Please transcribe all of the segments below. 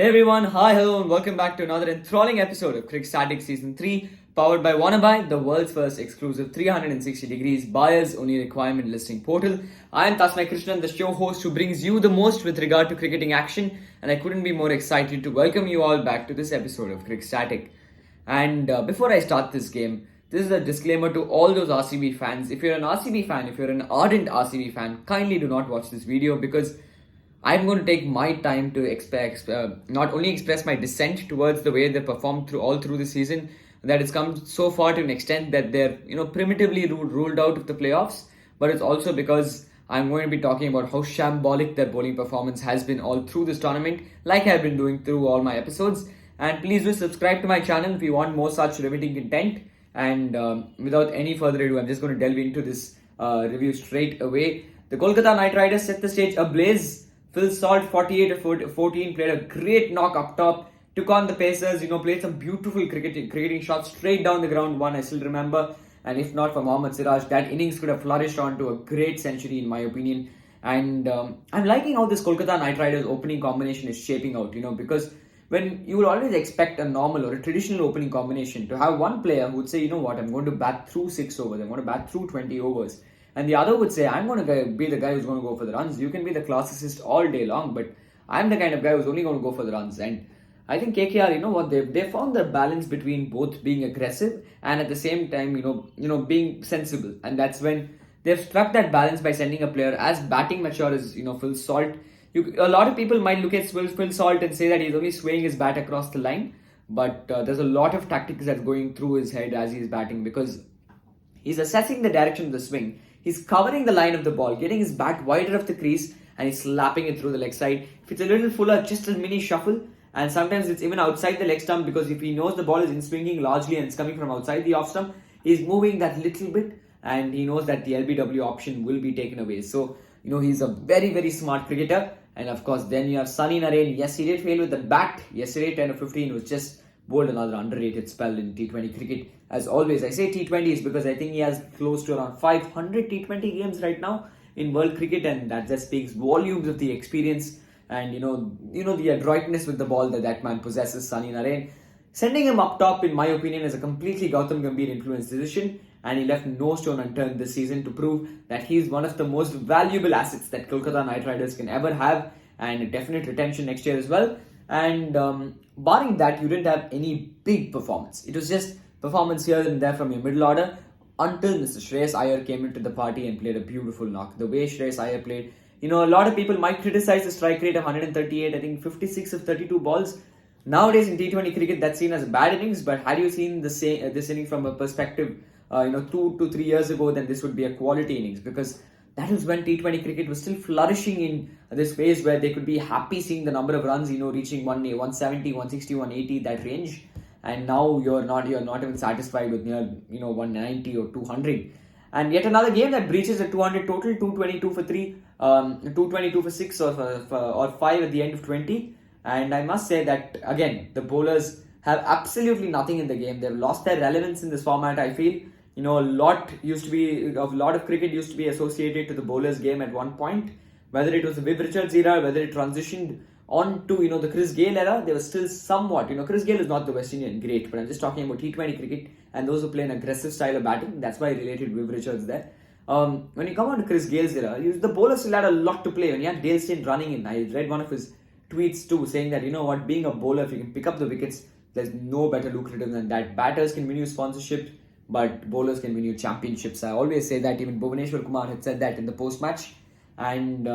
Hey everyone, hi, hello, and welcome back to another enthralling episode of Cricket Static Season 3, powered by Wannabe, the world's first exclusive 360 degrees buyers only requirement listing portal. I am Tasmai Krishnan, the show host who brings you the most with regard to cricketing action, and I couldn't be more excited to welcome you all back to this episode of Cricket Static. And before I start this game, this is a disclaimer to all those RCB fans. If you're an RCB fan, if you're an ardent RCB fan, kindly do not watch this video because I'm going to take my time to not only express my dissent towards the way they performed all through the season, that it's come so far to an extent that they're primitively ruled out of the playoffs, but it's also because I'm going to be talking about how shambolic their bowling performance has been all through this tournament, like I've been doing through all my episodes. And please do subscribe to my channel if you want more such riveting content. And without any further ado, I'm just going to delve into this review straight away. The Kolkata Knight Riders set the stage ablaze. Phil Salt, 48-14, played a great knock up top, took on the Pacers, played some beautiful cricketing shots straight down the ground, one I still remember. And if not for Mohammad Siraj, that innings could have flourished onto a great century in my opinion. And I'm liking how this Kolkata Knight Riders opening combination is shaping out, because when you would always expect a normal or a traditional opening combination to have one player who would say, I'm going to bat through 6 overs, I'm going to bat through 20 overs. And the other would say, I'm going to be the guy who's going to go for the runs. You can be the classicist all day long, but I'm the kind of guy who's only going to go for the runs. And I think KKR, they found the balance between both being aggressive and at the same time, being sensible. And that's when they've struck that balance by sending a player as batting mature as, Phil Salt. A lot of people might look at Phil Salt and say that he's only swaying his bat across the line. But there's a lot of tactics that's going through his head as he's batting because he's assessing the direction of the swing. He's covering the line of the ball, getting his bat wider of the crease, and he's slapping it through the leg side. If it's a little fuller, just a mini shuffle, and sometimes it's even outside the leg stump because if he knows the ball is in swinging largely and it's coming from outside the off stump, he's moving that little bit, and he knows that the LBW option will be taken away. So, he's a very, very smart cricketer. And of course, then you have Sunny Narain. Yes, he did fail with the bat yesterday, 10-15 was just bowled another underrated spell in T20 cricket. As always, I say T20s because I think he has close to around 500 T20 games right now in world cricket, and that just speaks volumes of the experience and the adroitness with the ball that man possesses, Sunny Narain. Sending him up top, in my opinion, is a completely Gautam Gambhir influenced decision, and he left no stone unturned this season to prove that he's one of the most valuable assets that Kolkata Knight Riders can ever have, and a definite retention next year as well. And barring that, you didn't have any big performance. It was just performance here and there from your middle order until Mr. Shreyas Iyer came into the party and played a beautiful knock. The way Shreyas Iyer played, a lot of people might criticize the strike rate of 138, I think 56 of 32 balls. Nowadays in T20 cricket, that's seen as a bad innings, but had you seen this inning from a perspective, 2 to 3 years ago, then this would be a quality innings because that was when T20 cricket was still flourishing in this phase where they could be happy seeing the number of runs, reaching 170, 160, 180, that range. And now you're not even satisfied with near 190 or 200. And yet another game that breaches the 200 total, 222 for 3, 222 for 6 or 5 at the end of 20. And I must say that again, the bowlers have absolutely nothing in the game. They've lost their relevance in this format, I feel. A lot of cricket used to be associated to the bowler's game at one point. Whether it was the Viv Richards era, whether it transitioned on to the Chris Gayle era, there was still somewhat. Chris Gayle is not the West Indian great, but I'm just talking about T20 cricket and those who play an aggressive style of batting. That's why I related Viv Richards there. When you come on to Chris Gayle's era, the bowlers still had a lot to play. When you had Dale Steyn running in, I read one of his tweets too, saying that being a bowler, if you can pick up the wickets, there's no better lucrative than that. Batters can win you sponsorship, but bowlers can win you championships. I always say that. Even Bhuvaneshwar Kumar had said that in the post-match. And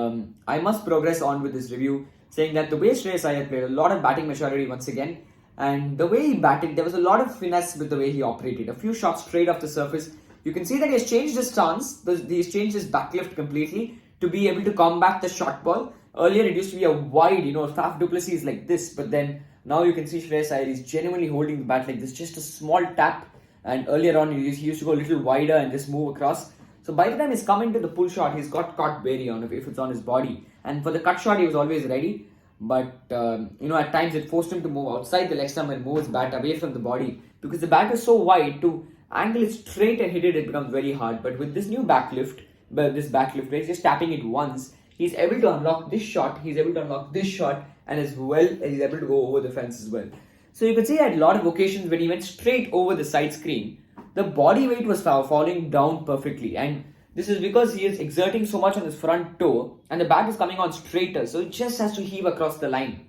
I must progress on with this review, saying that the way Shreyas Iyer played, a lot of batting maturity once again, and the way he batted, there was a lot of finesse with the way he operated. A few shots straight off the surface. You can see that he has changed his stance, he's changed his backlift completely to be able to combat the short ball. Earlier it used to be a wide, Faf du Plessis like this, but then now you can see Shreyas Iyer is genuinely holding the bat like this, just a small tap, and earlier on he used to go a little wider and just move across. So by the time he's come into the pull shot, he's got caught barely on if it's on his body. And for the cut shot, he was always ready. But, at times it forced him to move outside the leg stump and move his bat away from the body. Because the bat is so wide, to angle it straight and hit it becomes very hard. But with this new backlift, where he's just tapping it once, he's able to unlock this shot, he's able to unlock this shot, and as well as he's able to go over the fence as well. So you could see at a lot of occasions when he went straight over the side screen, the body weight was falling down perfectly, and this is because he is exerting so much on his front toe, and the bat is coming on straighter, so it just has to heave across the line,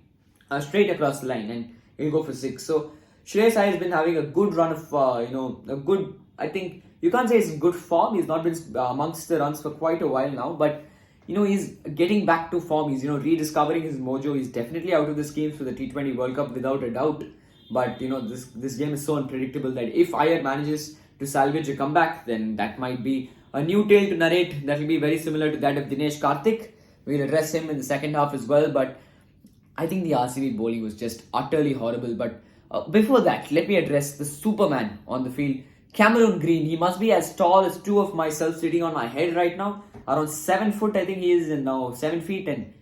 straight across the line, and he'll go for 6. So Shreyas Iyer has been having a good run of, a good, I think, you can't say it's in good form. He's not been amongst the runs for quite a while now, but, he's getting back to form. He's, rediscovering his mojo. He's definitely out of the schemes for the T20 World Cup without a doubt. But, this game is so unpredictable that if Iyer manages to salvage a comeback, then that might be a new tale to narrate. That will be very similar to that of Dinesh Karthik. We'll address him in the second half as well, but I think the RCB bowling was just utterly horrible. But before that, let me address the Superman on the field, Cameron Green. He must be as tall as two of myself sitting on my head right now. Around 7 foot, I think he is now 7 feet. And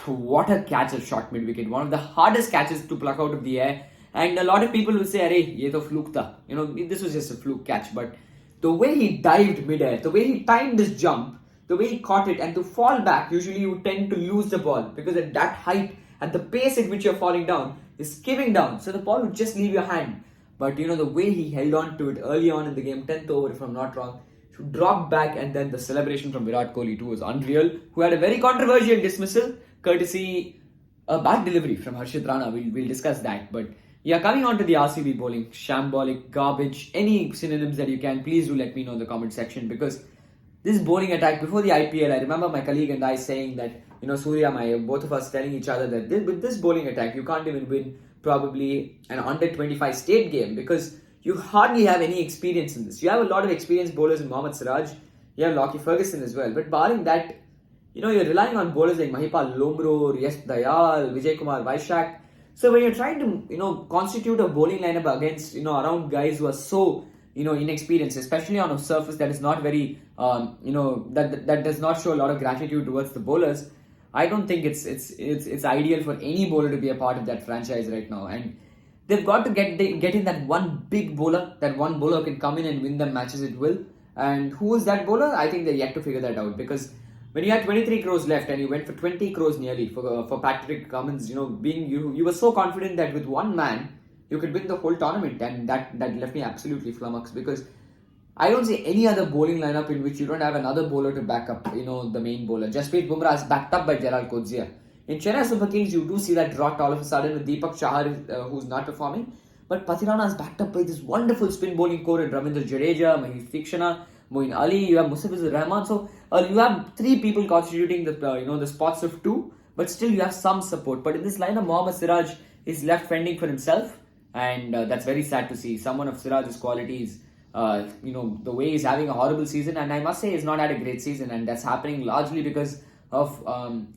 what a catch of shot mid-wicket. One of the hardest catches to pluck out of the air. And a lot of people will say, "Arey, ye to fluke tha." This was just a fluke catch. But the way he dived mid-air, the way he timed this jump, the way he caught it, and to fall back, usually you tend to lose the ball because at that height, at the pace at which you're falling down, is skipping down. So the ball would just leave your hand. But the way he held on to it early on in the game, 10th over if I'm not wrong, to drop back, and then the celebration from Virat Kohli too was unreal, who had a very controversial dismissal, courtesy a bad delivery from Harshit Rana. We'll discuss that. But yeah, coming on to the RCB bowling, shambolic, garbage, any synonyms that you can, please do let me know in the comment section, because this bowling attack before the IPL, I remember my colleague and I saying that, Surya, both of us telling each other that with this bowling attack, you can't even win probably an under 25 state game because you hardly have any experience in this. You have a lot of experienced bowlers in Mohammad Siraj, you have Lockie Ferguson as well, but barring that, you're relying on bowlers like Mahipal Lomro, Yash Dayal, Vijay Kumar Vaishak. So when you're trying to, constitute a bowling lineup against, around guys who are so, inexperienced, especially on a surface that is not very, that does not show a lot of gratitude towards the bowlers, I don't think it's ideal for any bowler to be a part of that franchise right now. And they've got to get in that one big bowler, that one bowler can come in and win them matches at will. And who is that bowler? I think they're yet to figure that out, because when you had 23 crores left and you went for 20 crores nearly for Patrick Cummins, you were so confident that with one man you could win the whole tournament, and that left me absolutely flummoxed, because I don't see any other bowling lineup in which you don't have another bowler to back up, the main bowler. Jasprit Bumrah is backed up by Jalal Coetzee. In Chennai Super Kings, you do see that rot all of a sudden with Deepak Chahar, who's not performing. But Pathirana is backed up by this wonderful spin bowling core in Ravindra Jadeja, Mahis Theekshana, Moeen Ali, you have Mustafizur Rahman. So you have three people constituting the spots of two, but still you have some support. But in this lineup, Mohammad Siraj is left fending for himself, and that's very sad to see. Someone of Siraj's qualities, the way he's having a horrible season, and I must say he's not had a great season, and that's happening largely because of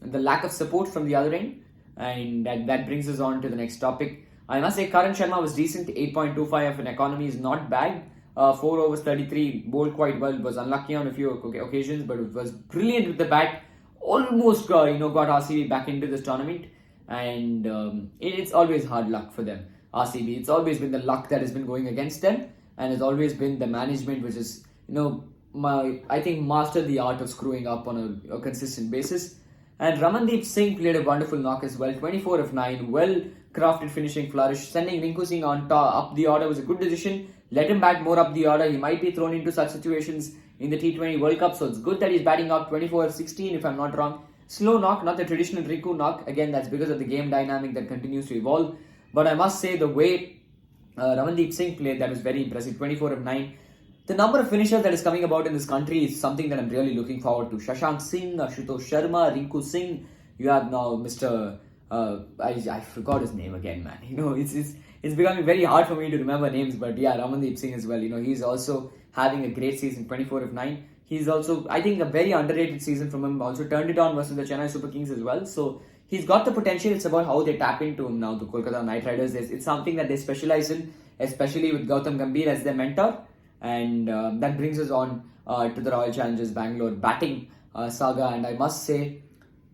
the lack of support from the other end. And that brings us on to the next topic. I must say Karan Sharma was decent. 8.25 of an economy is not bad. 4 overs 33, bowled quite well, was unlucky on a few occasions, but it was brilliant with the bat. Almost got RCB back into this tournament, and it's always hard luck for them, RCB. It's always been the luck that has been going against them, and it's always been the management which is, I think mastered the art of screwing up on a consistent basis. And Ramandeep Singh played a wonderful knock as well, 24 of 9, well crafted finishing flourish. Sending Rinku Singh on top up the order was a good decision. Let him bat more up the order. He might be thrown into such situations in the T20 World Cup, so it's good that he's batting up 24 of 16 if I'm not wrong. Slow knock, not the traditional Rinku knock. Again, that's because of the game dynamic that continues to evolve. But I must say the way Ramandeep Singh played, that was very impressive, 24 of 9. The number of finishers that is coming about in this country is something that I'm really looking forward to. Shashank Singh, Ashutosh Sharma, Rinku Singh. You have now Mr. I forgot his name again, man. It's becoming very hard for me to remember names, but yeah, Ramandeep Singh as well. He's also having a great season, 24 of 9. He's also, I think, a very underrated season from him. Also turned it on versus the Chennai Super Kings as well. So he's got the potential. It's about how they tap into him now, the Kolkata Knight Riders. It's something that they specialize in, especially with Gautam Gambhir as their mentor. And that brings us on to the Royal Challengers Bangalore batting saga. And I must say,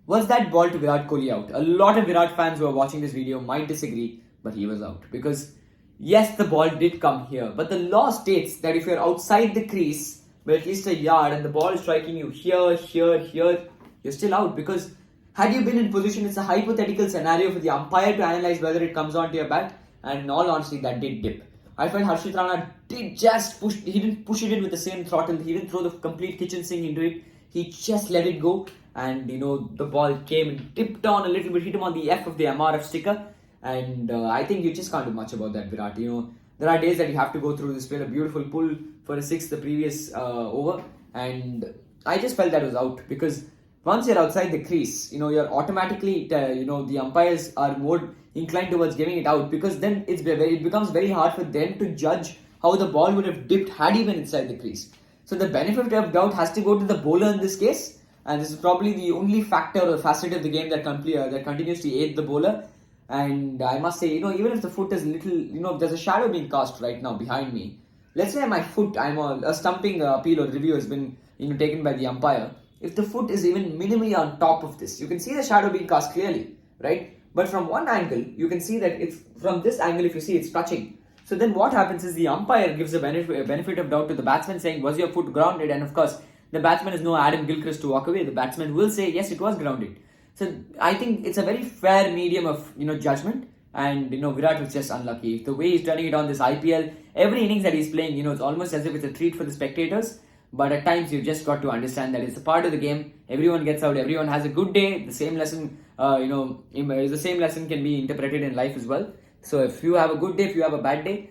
was that ball to Virat Kohli out? A lot of Virat fans who are watching this video might disagree, but he was out. Because yes, the ball did come here, but the law states that if you're outside the crease by at least a yard and the ball is striking you here, you're still out, because Had you been in position, it's a hypothetical scenario for the umpire to analyze whether it comes onto your bat, and in all honesty, that did dip. I felt Harshit Rana did just push, he didn't push it in with the same throttle, he didn't throw the complete kitchen sink into it, he just let it go, and the ball came and dipped on a little bit, hit him on the F of the MRF sticker, and I think you just can't do much about that, Virat. There are days that you have to go through this, played a beautiful pull for a six the previous over, and I just felt that was out because once you're outside the crease, you're automatically, the umpires are more inclined towards giving it out because then it becomes very hard for them to judge how the ball would have dipped had he been inside the crease. So the benefit of doubt has to go to the bowler in this case, and this is probably the only factor or facet of the game that continues to aid the bowler. And I must say, even if the foot is little, there's a shadow being cast right now behind me. Let's say my foot, a stumping appeal or review has been, taken by the umpire. If the foot is even minimally on top of this, you can see the shadow being cast clearly, right? But from one angle, you can see that it's from this angle, if you see, it's touching. So then what happens is the umpire gives a benefit of doubt to the batsman saying, was your foot grounded? And of course, the batsman is no Adam Gilchrist to walk away. The batsman will say, yes, it was grounded. So I think it's a very fair medium of, judgment. And, Virat was just unlucky. The way he's turning it on this IPL, every innings that he's playing, it's almost as if it's a treat for the spectators. But at times you've just got to understand that it's a part of the game. Everyone gets out. Everyone has a good day. The same lesson, the same lesson can be interpreted in life as well. So if you have a good day, if you have a bad day,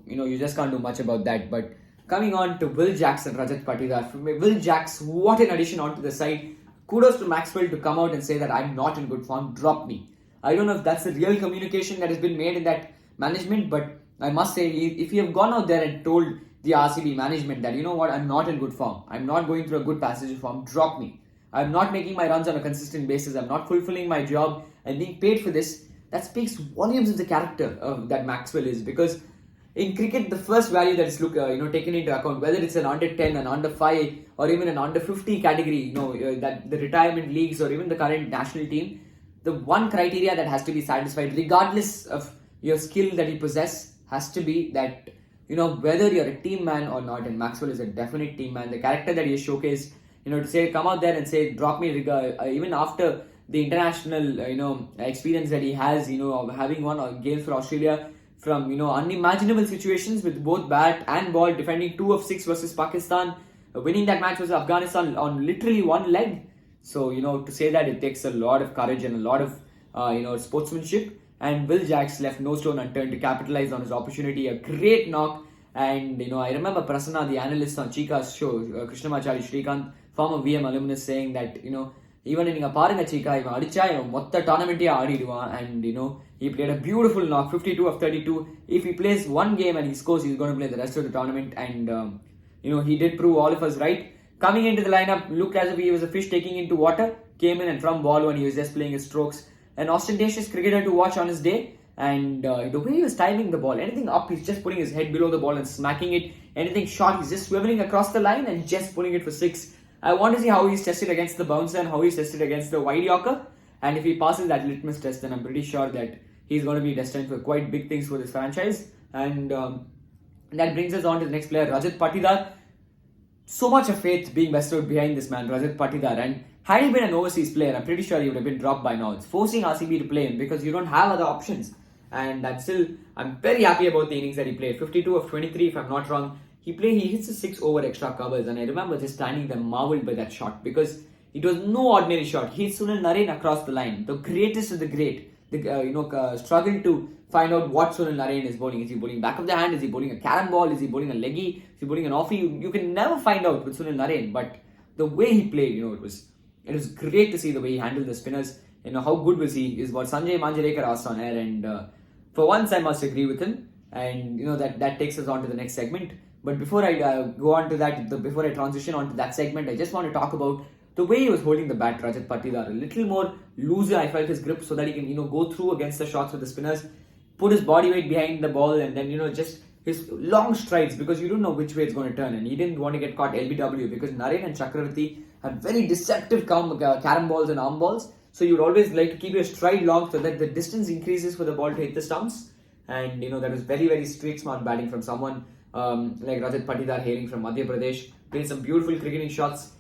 you just can't do much about that. But coming on to Will Jacks and Rajat Patidar. Will Jacks, what an addition onto the side. Kudos to Maxwell to come out and say that I'm not in good form. Drop me. I don't know if that's the real communication that has been made in that management, but I must say, if you have gone out there and told the RCB management that, I'm not in good form. I'm not going through a good passage of form. Drop me. I'm not making my runs on a consistent basis. I'm not fulfilling my job and being paid for this. That speaks volumes of the character that Maxwell is, because in cricket, the first value that is taken into account, whether it's an under 10, an under 5, or even an under 50 category, that the retirement leagues or even the current national team, the one criteria that has to be satisfied, regardless of your skill that you possess, has to be that, whether you're a team man or not. And Maxwell is a definite team man. The character that he has showcased, to say, come out there and say, drop me, even after the international, experience that he has, of having won games for Australia from, unimaginable situations with both bat and ball, defending 2 of 6 versus Pakistan, winning that match versus Afghanistan on literally one leg. So, to say that, it takes a lot of courage and a lot of, sportsmanship. And Will Jacks left no stone unturned to capitalize on his opportunity. A great knock. And, I remember Prasanna, the analyst on Chika's show, Krishnamachari Srikanth, former VM alumnus, saying that, even in Paranga Chika, Adicha, Motta tournament and, he played a beautiful knock, 52 of 32. If he plays one game and he scores, he's going to play the rest of the tournament. And, he did prove all of us right. Coming into the lineup, looked as if he was a fish taking into water. Came in and from ball when he was just playing his strokes. An ostentatious cricketer to watch on his day. And the way he was timing the ball, anything up, he's just putting his head below the ball and smacking it. Anything short, he's just swiveling across the line and just putting it for 6. I want to see how he's tested against the bouncer and how he's tested against the wide yorker. And if he passes that litmus test, then I'm pretty sure that he's going to be destined for quite big things for this franchise. And that brings us on to the next player, Rajat Patidar. So much of faith being bestowed behind this man, Rajat Patidar. And had he been an overseas player, I'm pretty sure he would have been dropped by now. It's forcing RCB to play him because you don't have other options. And I'm very happy about the innings that he played. 52 of 23, if I'm not wrong. He hits the 6 over extra covers. And I remember just standing there marveled by that shot because it was no ordinary shot. He hit Sunil Narine across the line. The greatest of the great. Struggle to find out what Sunil Narine is bowling. Is he bowling back of the hand? Is he bowling a carom ball? Is he bowling a leggy? Is he bowling an offie? You can never find out with Sunil Narine. But the way he played, it was great to see the way he handled the spinners. How good was he? Is what Sanjay Manjarekar asked on air. And for once, I must agree with him. And that takes us on to the next segment. But before I go on to that, before I transition on to that segment, I just want to talk about the way he was holding the bat, Rajat Patidar. A little more looser, I felt his grip, so that he can, go through against the shots with the spinners, put his body weight behind the ball, and then, just his long strides, because you don't know which way it's going to turn. And he didn't want to get caught LBW because Narine and Chakravarti have very deceptive carom balls and arm balls. So you would always like to keep your stride long so that the distance increases for the ball to hit the stumps. And, that was very, very street smart batting from someone like Rajat Patidar, hailing from Madhya Pradesh. Played some beautiful cricketing shots.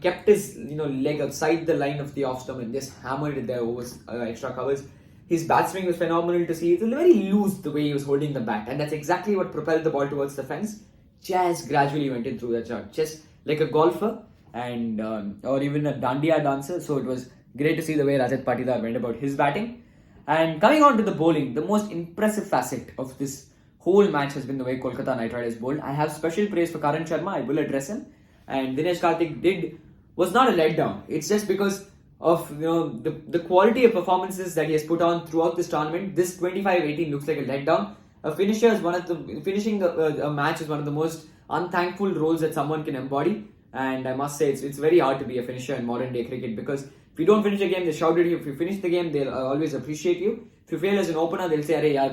kept his leg outside the line of the off stump and just hammered it there over extra covers. His bat swing was phenomenal to see. It was very loose the way he was holding the bat, and that's exactly what propelled the ball towards the fence. Just gradually went in through that shot, just like a golfer and or even a dandiya dancer. So it was great to see the way Rajat Patidar went about his batting. And coming on to the bowling, the most impressive facet of this whole match has been the way Kolkata Knight Riders bowled. I have special praise for Karan Sharma. I will address him. And Dinesh Karthik was not a letdown. It's just because of the quality of performances that he has put on throughout this tournament. This 25-18 looks like a letdown. Finishing a match is one of the most unthankful roles that someone can embody. And I must say, it's very hard to be a finisher in modern day cricket, because if you don't finish a game, they shout at you. If you finish the game, they'll always appreciate you. If you fail as an opener, they'll say, "Arey, yaar,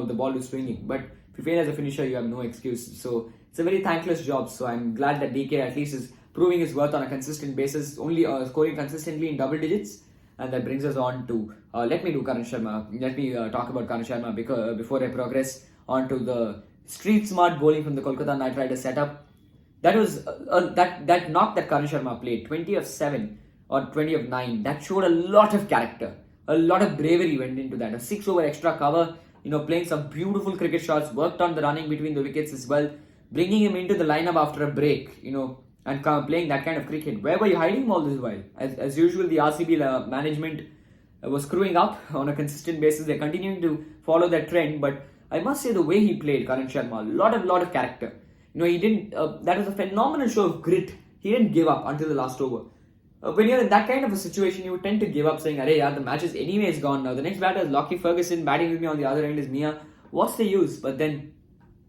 the ball was swinging." But if you fail as a finisher, you have no excuse. So it's a very thankless job. So I'm glad that DK at least is proving his worth on a consistent basis, only scoring consistently in double digits. And that brings us on to let me talk about Karan Sharma before I progress on to the street smart bowling from the Kolkata Knight Riders setup. That was that knock that Karan Sharma played, 20 of 7 or 20 of 9. That showed a lot of character, a lot of bravery went into that. A 6-over extra cover, playing some beautiful cricket shots, worked on the running between the wickets as well, bringing him into the lineup after a break, and playing that kind of cricket. Where were you hiding all this while? As usual, the RCB management was screwing up on a consistent basis. They're continuing to follow that trend, but I must say the way he played, Karan Sharma, a lot of character. He didn't. That was a phenomenal show of grit. He didn't give up until the last over. When you're in that kind of a situation, you tend to give up, saying, "Arey, yaar, the match is anyways gone now. The next batter is Lockie Ferguson. Batting with me on the other end is Mia. What's the use?" But then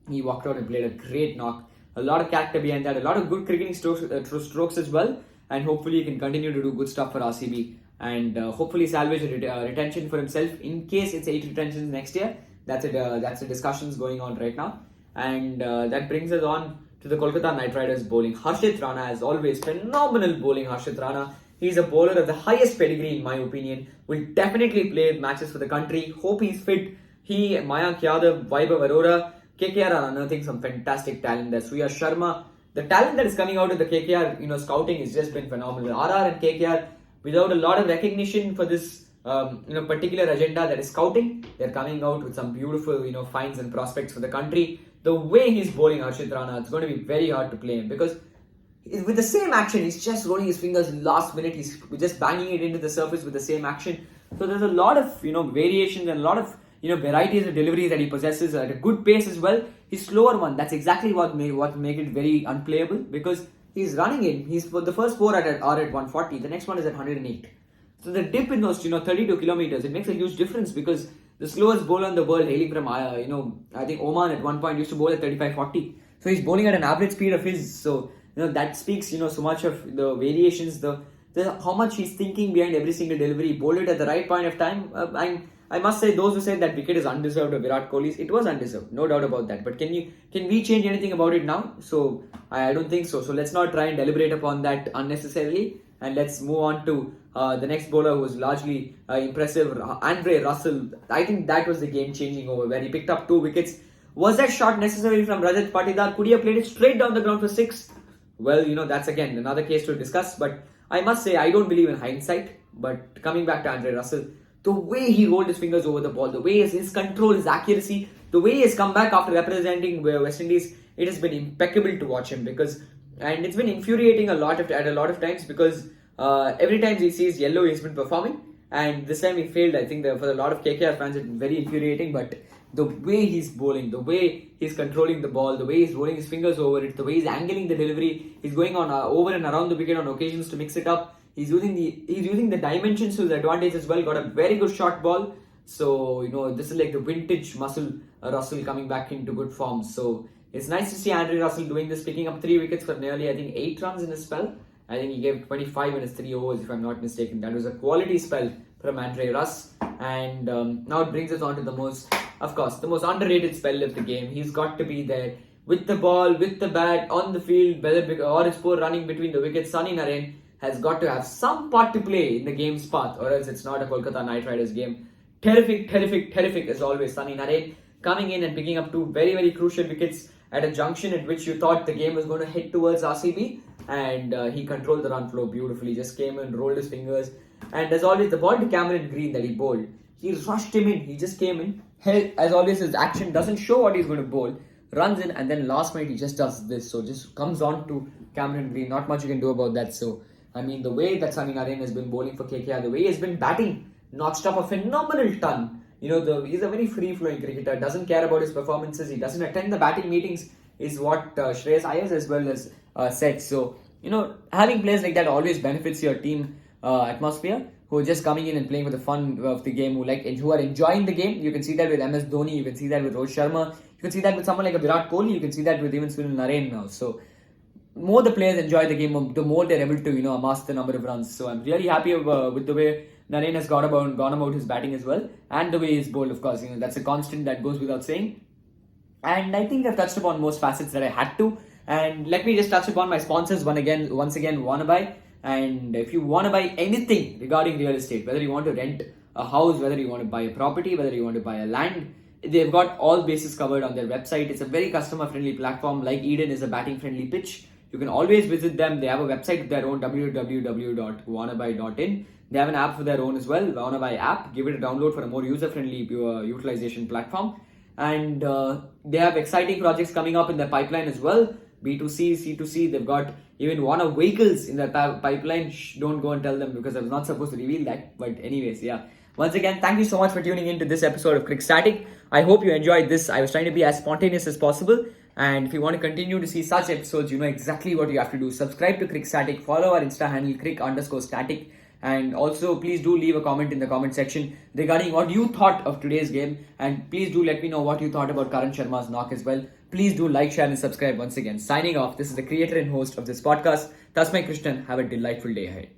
he walked out and played a great knock. A lot of character behind that. A lot of good cricketing strokes as well. And hopefully he can continue to do good stuff for RCB. And hopefully salvage a retention for himself in case it's 8 retentions next year. That's a discussions going on right now. And that brings us on to the Kolkata Knight Riders bowling. Harshit Rana, as always, phenomenal bowling. Harshit Rana, he's a bowler of the highest pedigree in my opinion. Will definitely play matches for the country. Hope he's fit. He, Mayank Yadav, Vaibhav Arora, KKR are unearthing some fantastic talent there. Surya Sharma, the talent that is coming out of the KKR scouting has just been phenomenal. RR and KKR, without a lot of recognition for this particular agenda that is scouting, they're coming out with some beautiful finds and prospects for the country. The way he's bowling Harshit Rana, it's going to be very hard to play him, because with the same action, he's just rolling his fingers last minute. He's just banging it into the surface with the same action. So there's a lot of variations and a lot of varieties of delivery that he possesses at a good pace as well. His slower one, that's exactly what make it very unplayable, because he's running in. The first 4 are at 140, the next one is at 108. So the dip in those 32 kilometers, it makes a huge difference, because the slowest bowler in the world, hailing from I think Oman at one point used to bowl at 35-40. So he's bowling at an average speed of his. So that speaks so much of the variations, the how much he's thinking behind every single delivery. He bowled it at the right point of time. I must say, those who said that wicket is undeserved of Virat Kohli's, it was undeserved, no doubt about that. But can we change anything about it now? So I don't think so. So let's not try and deliberate upon that unnecessarily, and let's move on to the next bowler who was largely impressive, Andre Russell. I think that was the game-changing over, where he picked up 2 wickets. Was that shot necessary from Rajat Patidar? Could he have played it straight down the ground for 6? Well, that's again another case to discuss. But I must say, I don't believe in hindsight. But coming back to Andre Russell, the way he rolled his fingers over the ball, the way his control, his accuracy, the way he has come back after representing West Indies, it has been impeccable to watch him, and it's been infuriating at a lot of times, because every time he sees yellow, he's been performing, and this time he failed. I think for a lot of KKR fans, it's been very infuriating, but the way he's bowling, the way he's controlling the ball, the way he's rolling his fingers over it, the way he's angling the delivery, he's going on over and around the wicket on occasions to mix it up. He's using the dimensions to his advantage as well. Got a very good short ball. So this is like the vintage Russell coming back into good form. So it's nice to see Andre Russell doing this, picking up 3 wickets for nearly 8 runs in his spell. I think he gave 25 in his 3 overs, if I'm not mistaken. That was a quality spell from Andre Russ. And now it brings us on to the most underrated spell of the game. He's got to be there with the ball, with the bat, on the field, whether or his poor running between the wickets. Sunny Narain has got to have some part to play in the game's path, or else it's not a Kolkata Knight Riders game. Terrific as always, Sunny Narain coming in and picking up 2 very, very crucial wickets at a junction at which you thought the game was going to head towards RCB, and he controlled the run flow beautifully. Just came and rolled his fingers, and as always, the ball to Cameron Green that he bowled, he rushed him in. He just came in. As always, his action doesn't show what he's going to bowl. Runs in, and then last minute he just does this. So just comes on to Cameron Green. Not much you can do about that. So I mean, the way that Sunny Narayan has been bowling for KKR, the way he has been batting, notched up a phenomenal ton. He's a very free-flowing cricketer. Doesn't care about his performances. He doesn't attend the batting meetings. Is what Shreyas Iyer as well as said. So having players like that always benefits your team atmosphere, who are just coming in and playing for the fun of the game, who are enjoying the game. You can see that with MS Dhoni, you can see that with Rohit Sharma, you can see that with someone like a Virat Kohli, you can see that with even Sunil Narayan now. So more the players enjoy the game, the more they're able to amass the number of runs. So I'm really happy with the way Narayan has gone about his batting as well, and the way he's bowled. Of course, that's a constant that goes without saying. And I think I've touched upon most facets that I had to. And let me just touch upon my sponsors once again, Wannaby. And if you want to buy anything regarding real estate, whether you want to rent a house, whether you want to buy a property, whether you want to buy a land, they've got all bases covered on their website. It's a very customer-friendly platform. Like Eden is a batting-friendly pitch. You can always visit them. They have a website of their own, www.wannaby.in. They have an app for their own as well, Wannaby app. Give it a download for a more user-friendly utilization platform. And they have exciting projects coming up in their pipeline as well. B2C, C2C, they've got even Warner vehicles in their pipeline. Don't go and tell them, because I was not supposed to reveal that. But anyways, yeah. Once again, thank you so much for tuning in to this episode of Crick Static. I hope you enjoyed this. I was trying to be as spontaneous as possible. And if you want to continue to see such episodes, you know exactly what you have to do. Subscribe to Crick Static. Follow our Insta handle, Crick_Static. And also, please do leave a comment in the comment section regarding what you thought of today's game. And please do let me know what you thought about Karan Sharma's knock as well. Please do like, share and subscribe once again. Signing off, this is the creator and host of this podcast, Tasmai Krishnan. Have a delightful day ahead.